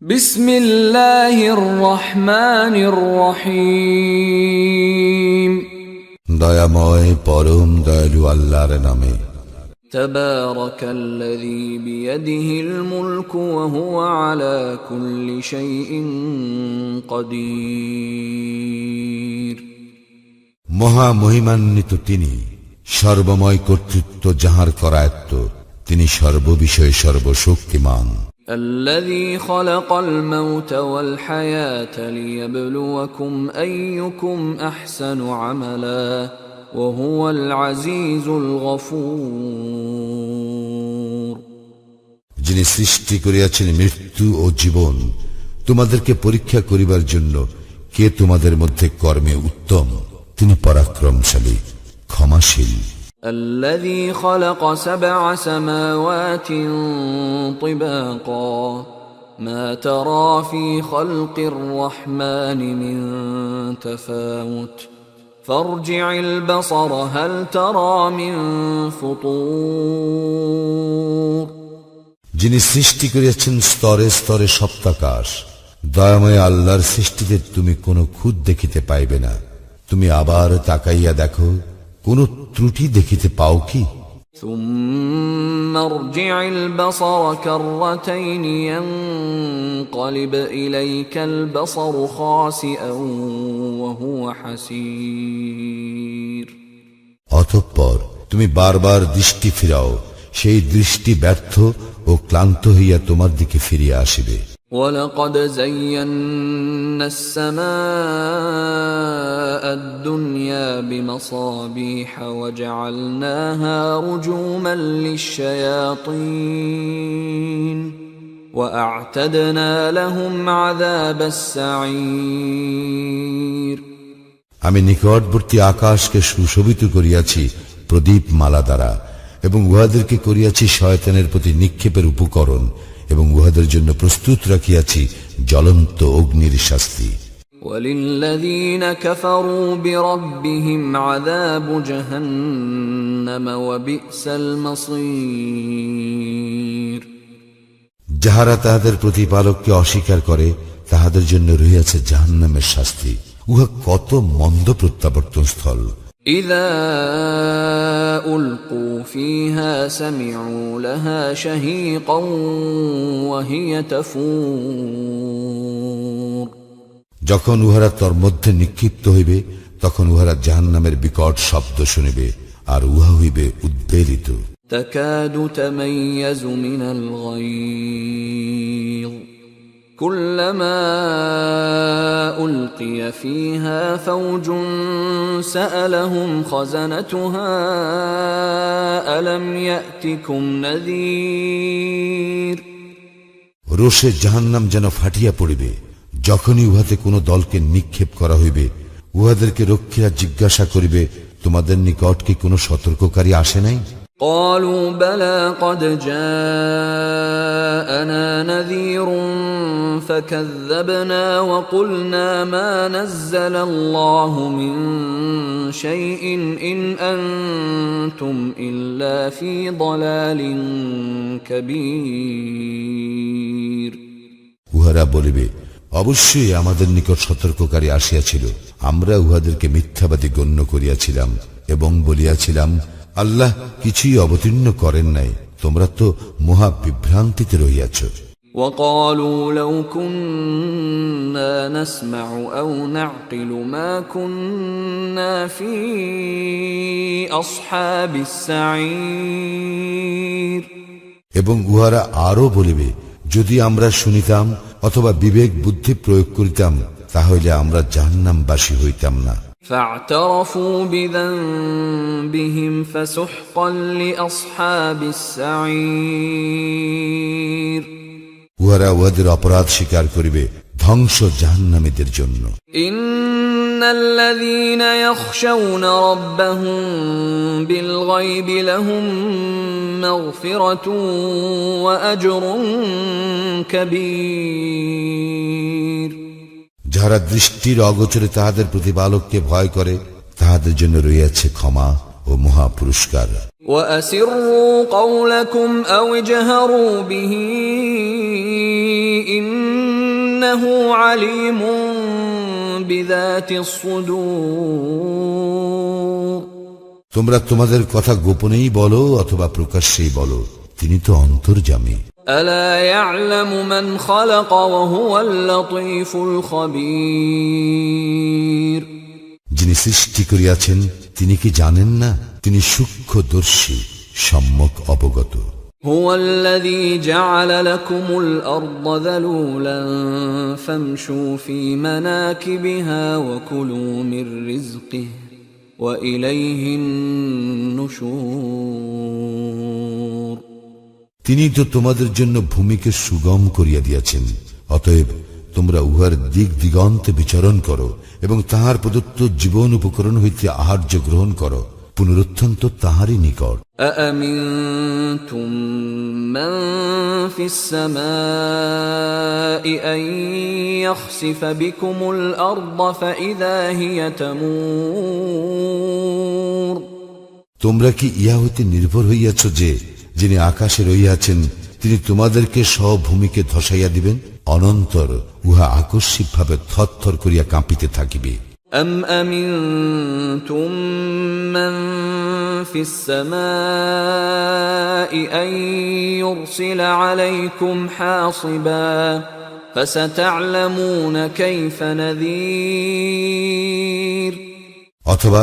বিসমিল্লাহির রহমানির রহিম। দয়াময় পরম দয়ালু আল্লাহর নামে। তাবারাকাল্লাযী বিয়াদিহিল মুলকু ওয়া হুয়া আলা কুল্লি শাইইন কাদির। মহা মহিমান্বিত তিনি, সর্বময় কর্তৃত্ব যাহার করায়ত্ত, তিনি সর্ববিষয়ে সর্বশক্তিমান। الذي خلق الموت والحياة ليبلوكم أيكم أحسن عملا وهو العزيز الغفور। যিনি সৃষ্টি করিয়াছেন মৃত্যু ও জীবন, তোমাদেরকে পরীক্ষা করিবার জন্য কে তোমাদের মধ্যে কর্মে উত্তম, তিনি পরাক্রমশালী, ক্ষমাশীল। الذي خلق 7 سماوات طباقا ما ترى في خلق الرحمن من تفاوت فارجع البصر هل ترى من فطور। যিনি সৃষ্টি করিয়াছেন স্তরে স্তরে সপ্তাকাশ, দয়াময় আল্লাহর সৃষ্টিতে তুমি কোনো খুঁত দেখিতে পাইবে না। তুমি আবার তাকাইয়া দেখো, কোন ত্রুটি দেখিতে পাও কি? ثم ارجع البصر كرتين ينقلب إليك البصر خاسئا وهو حسير। অতঃপর তুমি বারবার দৃষ্টি ফিরাও, সেই দৃষ্টি ব্যর্থ ও ক্লান্ত হইয়া তোমার দিকে ফিরিয়া আসিবে। ولقد زينا السماء الدنيا بمصابيح وجعلناها رجوما للشياطين وأعتدنا لهم عذاب السعير। আমি নিকটবর্তী আকাশকে সুশোভিত করিয়াছি প্রদীপ মালা দ্বারা, এবং উহাদেরকে করিয়াছি শয়তানের প্রতি নিক্ষেপের উপকরণ, এবং উহাদের জন্য প্রস্তুত রাখিয়াছি জ্বলন্ত অগ্নির শাস্তি। وَلِلَّذِينَ كَفَرُوا بِرَبِّهِمْ عَذَابُ جَهَنَّمَ وَبِئْسَ الْمَصِيرُ। যাহারা তাহাদের প্রতিপালককে অস্বীকার করে, তাহাদের জন্য রহিয়াছে জাহান্নামের শাস্তি, উহা কত মন্দ প্রত্যাবর্তন স্থল। إذا ألقوا فيها سمعوا لها شهيقا وهي تفور। যখন উহারা তোর মধ্যে নিক্ষিপ্ত হইবে, তখন উহারা জাহান্নামের বিকট শব্দ শুনিবে, আর উহা হইবে উদ্বেলিত। تكاد تميز من الغيظ كلما ألقي فيها فوج سألهم خزنتها ألم يأتكم نذير। রোষে জাহান্নাম যেন ফাটিয়া পড়িবে, যখনই উহাতে কোনো দলকে নিক্ষেপ করা হইবে, উহাদেরকে রক্ষীরা জিজ্ঞাসা করিবে, তোমাদের নিকট কি কোনো সতর্ককারী আসে নাই? قالوا بلى قد جاءنا نذير فكذبنا وقلنا ما نزل الله من شيء إن أنتم إلا في ضلال كبير। উহারা বলিবে, অবশ্যই আমাদের নিকট সতর্ককারী আসিয়াছিল, আমরা উহাদেরকে মিথ্যাবাদী গণ্য করিয়াছিলাম এবং বলিয়াছিলাম, আল্লাহ কিছুই অবতীর্ণ করেন নাই, তোমরা তো মহা বিভ্রান্তিতে রহিয়াছ। وقالوا لو كنا نسمع أو نعقل ما كنا في أصحاب السعير। এবং উহারা আরো বলিবে, যদি আমরা শুনিতাম অথবা বিবেক বুদ্ধি প্রয়োগ করিতাম, তাহলে আমরা জাহান্নামবাসী হইতাম না। فاعترفوا بذنبهم فسحقا لأصحاب السعير। উহারা উহাদের অপরাধ স্বীকার করিবে, ধ্বংস জাহান্নামীদের জন্য। إن الذين يخشون ربهم بالغيب لهم مغفرة وأجر كبير। যাহারা দৃষ্টির অগোচরে তাহাদের প্রতিপালককে ভয় করে, তাহাদের জন্য রয়েছে ক্ষমা ও মহা পুরস্কার। وأسروا قولكم أو اجهروا به إن إنه عليم بذات الصدور তোমরা তোমাদের কথা গোপনেই বলো অথবা প্রকাশ্যেই বলো, তিনি তো অন্তর্যামী। ألا يعلم من خلق وهو اللطيف الخبير যিনি সৃষ্টি করিয়াছেন তিনি কি জানেন না? তিনি সূক্ষ্মদর্শী, সম্যক অবগত। هو الذي جعل لكم الأرض ذلولا فامشوا في مناكبها وكلوا من رزقه وإليه النشور তিনি তো তোমাদের জন্য ভূমিকে সুগম করিয়া দিয়াছেন, অতএব তোমরা উহার দিক দিগন্তে বিচরণ করো এবং তাহার প্রদত্ত জীবন উপকরণ হইতে আহার্য গ্রহণ করো। পুনরুত্থান তো তাহারই নিকট। أأمنتم من في السماء أن يخسف بكم الأرض فإذا هي تمور তোমরা কি ইহা হইতে নির্ভর হইয়াছ যে যিনি আকাশে রহিয়াছেন তিনি তোমাদেরকে ভূমিকে ধসাইয়া দিবেন, অনন্তর উহা আকস্মিকভাবে থরথর করিয়া কাঁপিতে থাকিবে। أم أمنتم من في السماء أن يرسل عليكم حاصبا فستعلمون كيف نذير অথবা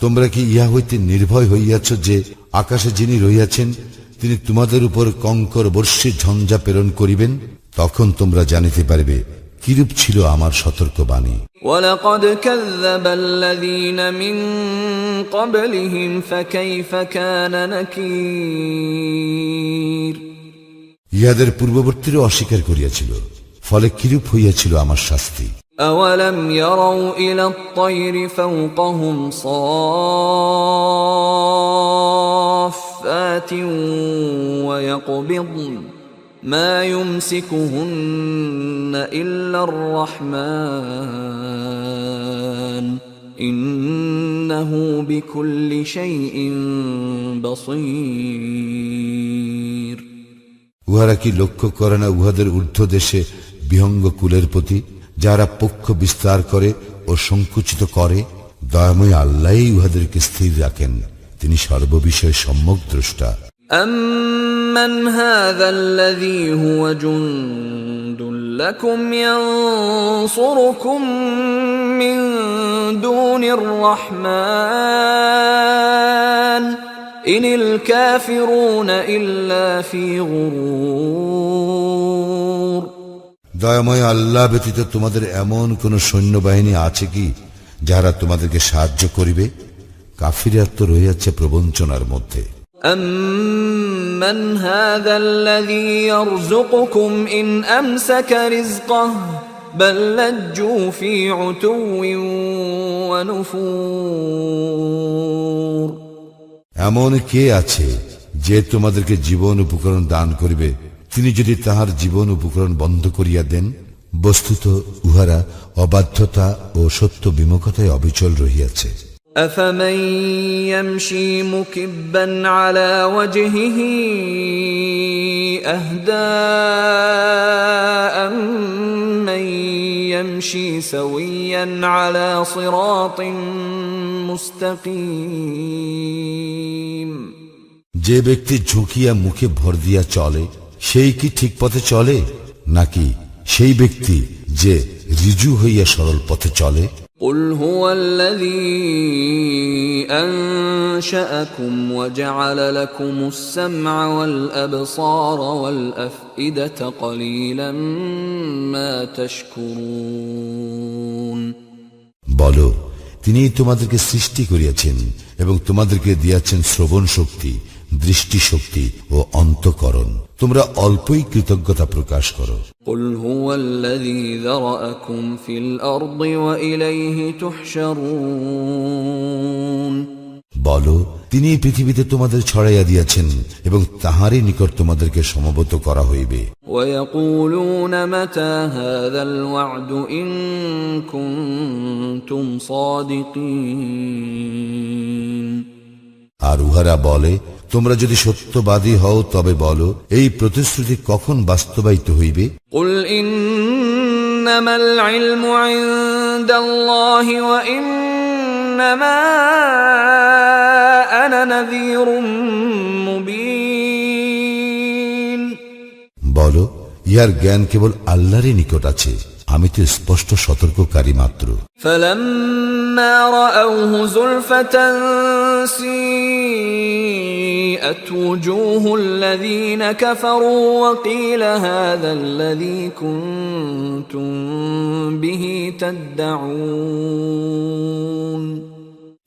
তোমরা কি ইহা হইতে নির্ভয় হইয়াছ যে আকাশে যিনি রহিয়াছেন তিনি তোমাদের উপর কঙ্কর বর্ষী ঝঞ্ঝা প্রেরণ করিবেন, তখন তোমরা জানিতে পারবে কিরূপ ছিল আমার সতর্কবাণী। وَلَقَدْ كَذَّبَ الَّذِينَ مِن قَبْلِهِمْ فَكَيْفَ كَانَ نَكِيرِ ইহাদের পূর্ববর্তীরা অস্বীকার করিয়াছিল, ফলে কিরূপ হইয়াছিল আমার শাস্তি। أَوَلَمْ يَرَوْا إِلَى الطَّيْرِ فَوْقَهُمْ صَافَّاتٍ وَيَقْبِضْنَ مَا يُمْسِكُهُنَّ إِلَّا الرَّحْمَنُ إِنَّهُ بِكُلِّ شَيْءٍ بَصِيرٌ উহারা কি লক্ষ্য করে না উহাদের ঊর্ধ্ব দেশে বিহঙ্গ কুলের প্রতি, যারা পক্ষ বিস্তার করে ও সংকুচিত করে? দয়াময় আল্লাহই উহাদেরকে স্থির রাখেন, তিনি সর্ববিষয়ে সম্যক দ্রষ্টা। أَمَّنْ هَذَا الَّذِي هُوَ جُندٌ لَكُمْ يَنصُرُكُم مِّن دُونِ الرَّحْمَنِ إِنِ الْكَافِرُونَ إِلَّا فِي غُرُورٍ দয়াময় আল্লাহ ব্যতীত তোমাদের এমন কোন সৈন্যবাহিনী আছে কি যারা তোমাদেরকে সাহায্য করিবে? কাফিররা তো রহিয়াছে প্রবঞ্চনার মধ্যে। أَمَّنْ هَذَا الَّذِي يَرْزُقُكُمْ إِنْ أَمْسَكَ رِزْقَهُ بَلْ لَجُّوا فِي عُتُوٍّ وَنُفُورٍ এমন কে আছে যে তোমাদেরকে জীবন উপকরণ দান করিবে, তিনি যদি তাহার জীবন উপকরণ বন্ধ করিয়া দেন? বস্তুত উহারা অবাধ্যতা ও সত্য বিমুখতায় অবিচল রহিয়াছে। أَفَمَن يَمْشِي مُكِبًّا عَلَى وَجْهِهِ أَهْدَىٰ أَمَّن يَمْشِي سَوِيًّا عَلَى صِرَاطٍ مُسْتَقِيمٍ যে ব্যক্তি ঝুঁকিয়া মুখে ভর দিয়া চলে সেই কি ঠিক পথে চলে, নাকি সেই ব্যক্তি যে ঋজু হইয়া সরল পথে চলে? قُلْ هُوَ الَّذِي أَنشَأَكُمْ وَجَعَلَ لَكُمُ السَّمْعَ وَالْأَبْصَارَ وَالْأَفْئِدَةَ قَلِيلًا مَا تَشْكُرُونَ বলো, তিনিই তোমাদেরকে সৃষ্টি করিয়াছেন এবং তোমাদেরকে দিয়াছেন শ্রবণ শক্তি, দৃষ্টি শক্তি ও অন্তঃকরণ। তোমরা অল্পই কৃতজ্ঞতা প্রকাশ করো। قُلْ هُوَ الَّذِي ذَرَأَكُمْ فِي الْأَرْضِ وَإِلَيْهِ تُحْشَرُونَ বলো, তিনি পৃথিবীতে তোমাদের ছড়াইয়া দিয়াছেন এবং তাহারই নিকট তোমাদেরকে সমবেত করা হইবে। وَيَقُولُونَ مَتَى هَذَا الْوَعْدُ إِن كُنتُمْ صَادِقِينَ আর উহারা বলে, তোমরা যদি সত্যবাদী হও তবে বলো, এই প্রতিশ্রুতি কখন বাস্তবায়িত হইবে? قُلْ إِنَّمَا إنما العلم عند الله وإنما أنا نذير مبين বলো, ইহার জ্ঞান কেবল আল্লাহরই নিকট আছে, আমি তো স্পষ্ট সতর্ককারী মাত্র। فلما رأوه زلفة سيئت وجوه الذين كفروا وقيل هذا الذي كنتم به تدعون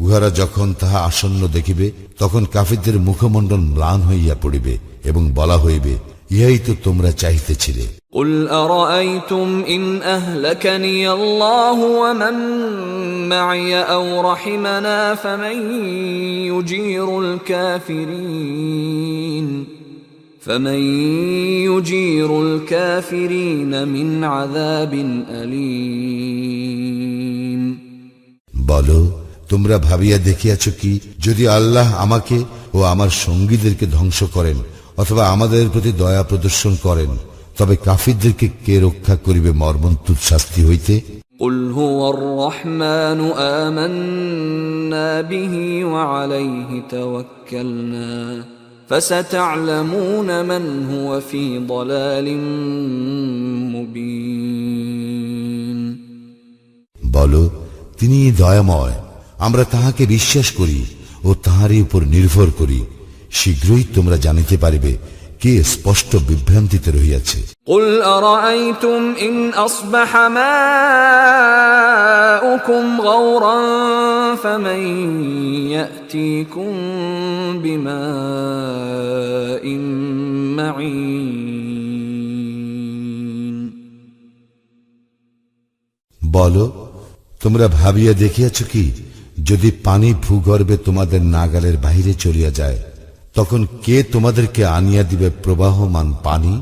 উহারা যখন তাহা আসন্ন দেখিবে, তখন কাফিরদের মুখমণ্ডল ম্লান হইয়া পড়িবে এবং বলা হইবে, ইহাই তো তোমরা চাহিতেছিলে। قل أرأيتم إن أهلكني الله ومن معي أو رحمنا فمن يجير الكافرين من عذاب أليم বলো, তোমরা ভাবিয়া দেখিয়াছ কি, যদি আল্লাহ আমাকে ও আমার সঙ্গীদেরকে ধ্বংস করেন অথবা আমাদের প্রতি দয়া প্রদর্শন করেন, তবে কাফিরদেরকে কে রক্ষা করিবে মর্মন্তুদ শাস্তি হইতে? قل هو الرحمن آمنا به وعليه توكلنا فستعلمون من هو في ضلال مبين বলো, তিনি দয়াময়, আমরা তাহাকে বিশ্বাস করি ও তাহারই উপর নির্ভর করি, শীঘ্রই তোমরা জানিতে পারিবে কে স্পষ্ট বিভ্রান্তিতে রহিয়াছে। قل أرأيتم إن أصبح ماؤكم غورا فمن يأتيكم بماء معين বলো, তোমরা ভাবিয়া দেখিয়াছ কি, যদি পানি ভূগর্ভে তোমাদের নাগালের বাহিরে চলিয়া যায়, তখন কে তোমাদেরকে আনিয়া দিবে প্রবাহমান পানি?